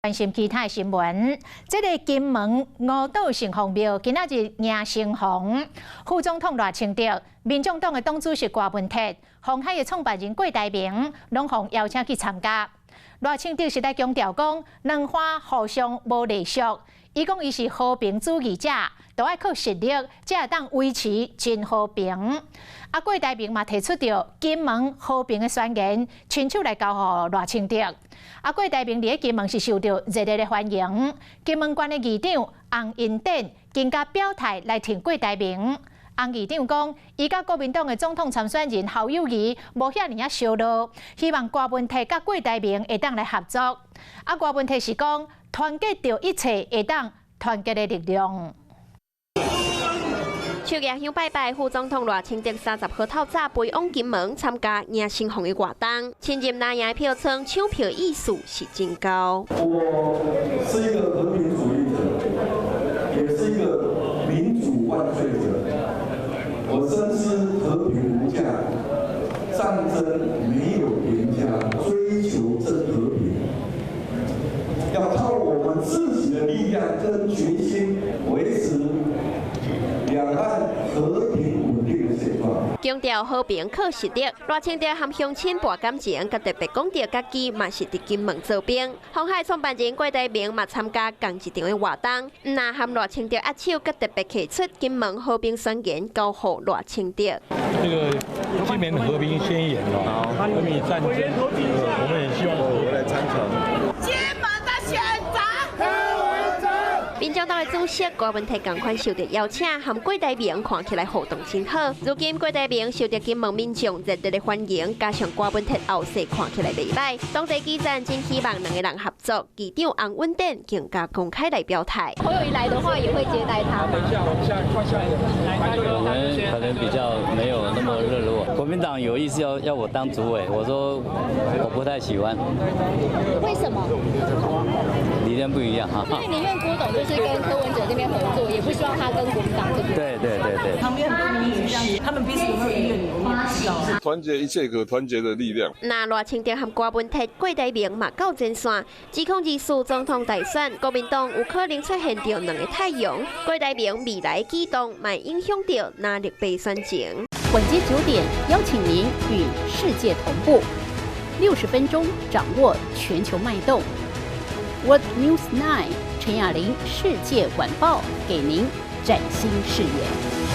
关心其他新闻，这个金门五岛城隍庙今仔日迎城隍，副总统赖清德、民众党的党主席郭文铁、鸿海的创办人郭台铭，拢互邀请去参加。赖清德是来强调讲，两方互相无隶属，伊讲伊是和平主义者，都要靠实力才会当维持真和平。郭台铭嘛提出着金门和平的宣言，亲手来交予赖清德。郭台铭伫金门是受到热烈的欢迎。金门县的议长洪英典更加表态来挺郭台铭。洪议长讲，伊甲国民党的总统参选人侯友宜无遐尔啊烧脑，希望郭文铁甲郭台铭会当来合作。郭文铁是讲，团结着一切会当团结的力量。秋夜乡拜拜，副总统赖清德30号透早飞往金门参加迎城隍的活动，亲任拿赢票仓抢票意数是真高。我是一个和平主义者，也是一个民主万岁者。我深知和平无价，战争没有赢家，追求真和平，要靠我们自己的力量跟决心维持两岸和平稳定的现状。强调和平靠实力，赖清德和乡亲博感情，甲特别讲到家己嘛是伫金门做兵。鸿海创办人郭台铭嘛参加同一场的活动，那和赖清德握手，甲特别提出金门和平宣言交予赖清德。这个金门和平宣言哦，和平战争，我们也希望我来参成。金门的选择。民众党的主席郭文铁同款受到邀请，和郭台铭看起来互动真好。如今郭台铭受到金门民众热烈的欢迎，加上郭文铁后势看起来袂歹，当地基层真希望两个人合作。议长洪文典更加公开来表态。侯友宜来的话，也会接待他。等一下，我们可能比较没有那么热络。国民党有意思要我当主委，我说我不太喜欢。为什么？理念不一样哈。因为宁愿郭董就是跟柯文哲这边合作，也不希望他跟国民党这边。对。旁边很多民意也是，他们彼此有没有意愿，我们也不知道。团结一切可团结的力量。那赖清德和郭文铁、郭台铭嘛到前线，指控2024总统大选，国民党有可能出现着两个太阳。郭台铭未来举动，嘛影响到哪力被选情。晚间9点，邀请您与世界同步，60分钟掌握全球脉动。What News 9，陈雅玲世界晚报给您崭新视野。